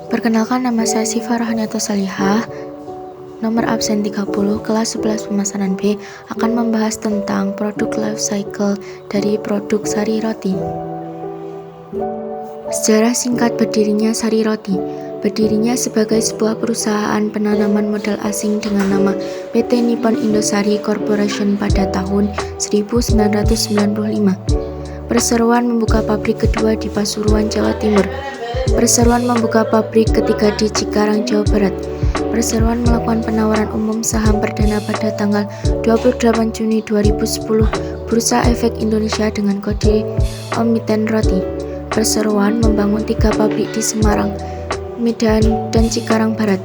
Perkenalkan, nama saya Siva Rahaniata Salihah, nomor absen 30, kelas 11 pemasaran B, akan membahas tentang produk life cycle dari produk sari roti. Sejarah singkat berdirinya sari roti. Berdirinya sebagai sebuah perusahaan penanaman modal asing dengan nama PT Nippon Indosari Corporation pada tahun 1995. Perseroan membuka pabrik kedua di Pasuruan, Jawa Timur. Perseroan membuka pabrik ketiga di Cikarang, Jawa Barat. Perseroan melakukan penawaran umum saham perdana pada tanggal 28 Juni 2010 Bursa Efek Indonesia dengan kode Omniten Roti. Perseroan membangun 3 pabrik di Semarang, Medan, dan Cikarang Barat.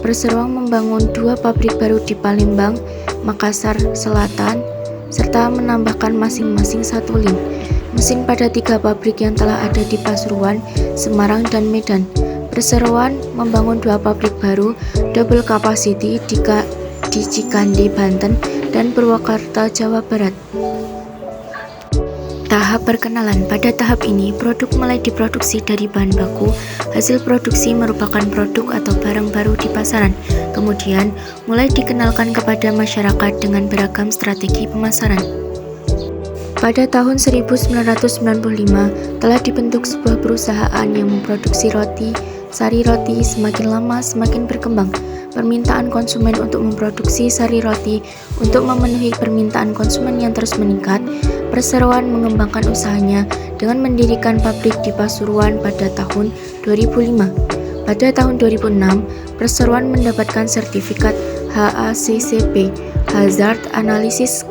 Perseroan membangun 2 pabrik baru di Palembang, Makassar Selatan, serta menambahkan masing-masing 1 lin mesin pada 3 pabrik yang telah ada di Pasuruan, Semarang, dan Medan. Perseroan membangun 2 pabrik baru double capacity di Cikandi, Banten, dan Purwakarta, Jawa Barat. Tahap perkenalan. Pada tahap ini, produk mulai diproduksi dari bahan baku. Hasil produksi merupakan produk atau barang baru di pasaran. Kemudian, mulai dikenalkan kepada masyarakat dengan beragam strategi pemasaran. Pada tahun 1995, telah dibentuk sebuah perusahaan yang memproduksi roti. Sari roti semakin lama semakin berkembang. Permintaan konsumen untuk memproduksi sari roti untuk memenuhi permintaan konsumen yang terus meningkat. Perseroan mengembangkan usahanya dengan mendirikan pabrik di Pasuruan pada tahun 2005. Pada tahun 2006, Perseroan mendapatkan sertifikat HACCP (Hazard Analysis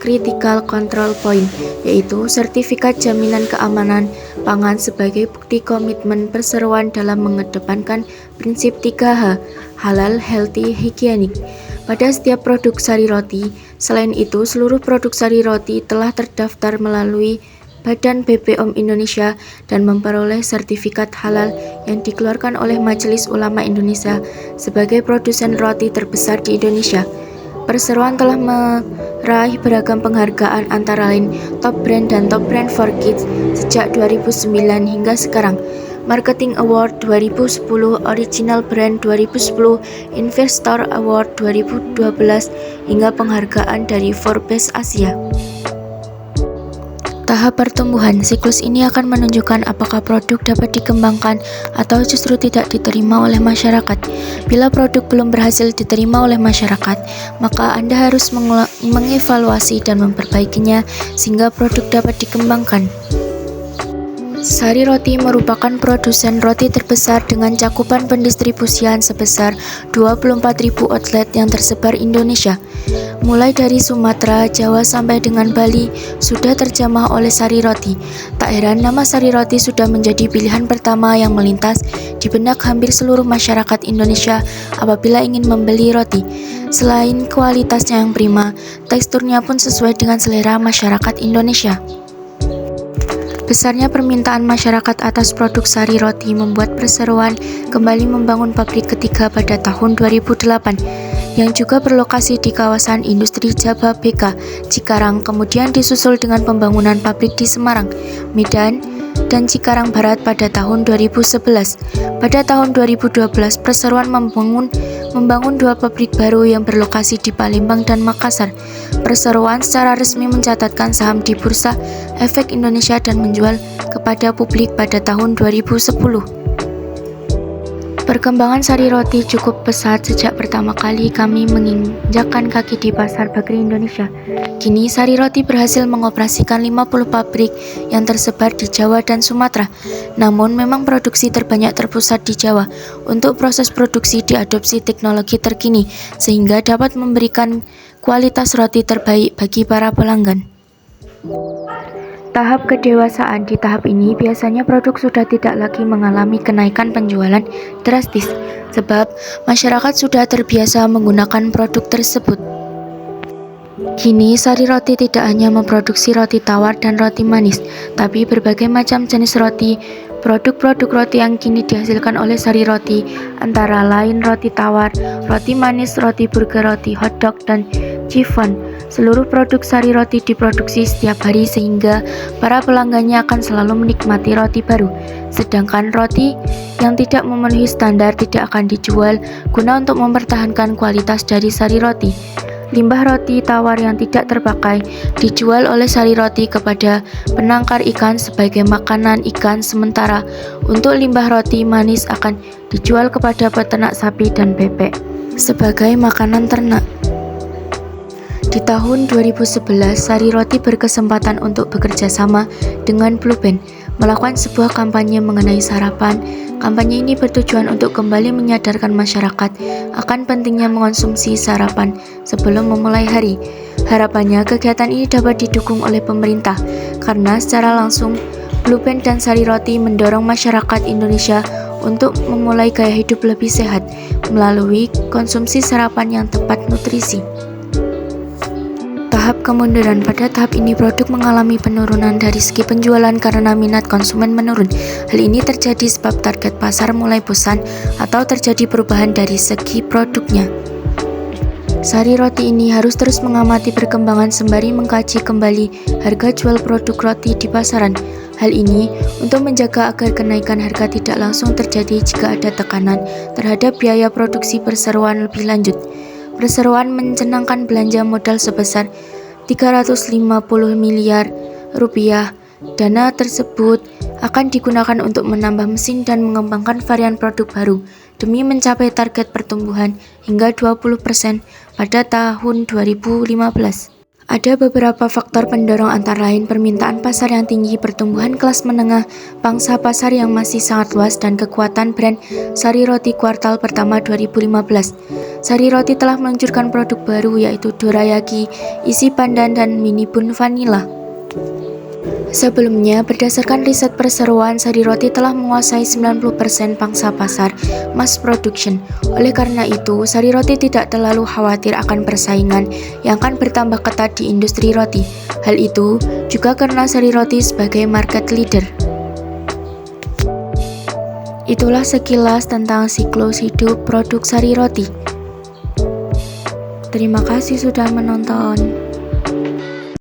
Critical Control Point), yaitu sertifikat jaminan keamanan pangan sebagai bukti komitmen perseroan dalam mengedepankan prinsip 3H, halal, healthy, higienik, pada setiap produk sari roti. Selain itu, seluruh produk sari roti telah terdaftar melalui Badan BPOM Indonesia dan memperoleh sertifikat halal yang dikeluarkan oleh Majelis Ulama Indonesia sebagai produsen roti terbesar di Indonesia. Perseroan telah meraih beragam penghargaan antara lain Top Brand dan Top Brand for Kids sejak 2009 hingga sekarang, Marketing Award 2010, Original Brand 2010, Investor Award 2012, hingga penghargaan dari Forbes Asia. Tahap pertumbuhan. Siklus ini akan menunjukkan apakah produk dapat dikembangkan atau justru tidak diterima oleh masyarakat. Bila produk belum berhasil diterima oleh masyarakat, maka Anda harus mengevaluasi dan memperbaikinya sehingga produk dapat dikembangkan. Sari Roti merupakan produsen roti terbesar dengan cakupan pendistribusian sebesar 24.000 outlet yang tersebar Indonesia. Mulai dari Sumatera, Jawa sampai dengan Bali sudah terjamah oleh Sari Roti. Tak heran nama Sari Roti sudah menjadi pilihan pertama yang melintas di benak hampir seluruh masyarakat Indonesia apabila ingin membeli roti. Selain kualitasnya yang prima, teksturnya pun sesuai dengan selera masyarakat Indonesia. Besarnya permintaan masyarakat atas produk sari roti membuat Perseroan kembali membangun pabrik ketiga pada tahun 2008 yang juga berlokasi di kawasan industri Jababeka, Cikarang, kemudian disusul dengan pembangunan pabrik di Semarang, Medan, dan Cikarang Barat pada tahun 2011. Pada tahun 2012, Perseroan membangun 2 pabrik baru yang berlokasi di Palembang dan Makassar. Perseroan secara resmi mencatatkan saham di Bursa Efek Indonesia dan menjual kepada publik pada tahun 2010. Perkembangan sari roti cukup pesat sejak pertama kali kami menginjakkan kaki di pasar bakery Indonesia. Kini sari roti berhasil mengoperasikan 50 pabrik yang tersebar di Jawa dan Sumatera. Namun memang produksi terbanyak terpusat di Jawa. Untuk proses produksi diadopsi teknologi terkini sehingga dapat memberikan kualitas roti terbaik bagi para pelanggan. Tahap kedewasaan. Di tahap ini biasanya produk sudah tidak lagi mengalami kenaikan penjualan drastis sebab masyarakat sudah terbiasa menggunakan produk tersebut. Kini Sari Roti tidak hanya memproduksi roti tawar dan roti manis, tapi berbagai macam jenis roti Produk-produk roti yang kini dihasilkan oleh Sari Roti antara lain roti tawar, roti manis, roti burger, roti hotdog, dan chiffon. Seluruh produk Sari Roti diproduksi setiap hari sehingga para pelanggannya akan selalu menikmati roti baru. Sedangkan roti yang tidak memenuhi standar tidak akan dijual guna untuk mempertahankan kualitas dari Sari Roti. Limbah roti tawar yang tidak terpakai dijual oleh Sari Roti kepada penangkar ikan sebagai makanan ikan, sementara untuk limbah roti manis akan dijual kepada peternak sapi dan bebek sebagai makanan ternak. Di tahun 2011, Sari Roti berkesempatan untuk bekerja sama dengan Blue Band melakukan sebuah kampanye mengenai sarapan. Kampanye ini bertujuan untuk kembali menyadarkan masyarakat akan pentingnya mengonsumsi sarapan sebelum memulai hari. Harapannya kegiatan ini dapat didukung oleh pemerintah karena secara langsung Blue Band dan Sari Roti mendorong masyarakat Indonesia untuk memulai gaya hidup lebih sehat melalui konsumsi sarapan yang tepat nutrisi. Tahap kemunduran. Pada tahap ini produk mengalami penurunan dari segi penjualan karena minat konsumen menurun. Hal ini terjadi sebab target pasar mulai bosan atau terjadi perubahan dari segi produknya. Sari Roti ini harus terus mengamati perkembangan sembari mengkaji kembali harga jual produk roti di pasaran. Hal ini untuk menjaga agar kenaikan harga tidak langsung terjadi jika ada tekanan terhadap biaya produksi perseroan lebih lanjut. Perseroan mencanangkan belanja modal sebesar 350 miliar rupiah. Dana tersebut akan digunakan untuk menambah mesin dan mengembangkan varian produk baru demi mencapai target pertumbuhan hingga 20% pada tahun 2015. Ada beberapa faktor pendorong antara lain permintaan pasar yang tinggi, pertumbuhan kelas menengah, pangsa pasar yang masih sangat luas, dan kekuatan brand Sari Roti kuartal pertama 2015. Sari Roti telah meluncurkan produk baru yaitu Dorayaki, isi pandan, dan mini bun vanilla. Sebelumnya, berdasarkan riset perseroan, Sari Roti telah menguasai 90% pangsa pasar mass production. Oleh karena itu, Sari Roti tidak terlalu khawatir akan persaingan yang akan bertambah ketat di industri roti. Hal itu juga karena Sari Roti sebagai market leader. Itulah sekilas tentang siklus hidup produk Sari Roti. Terima kasih sudah menonton.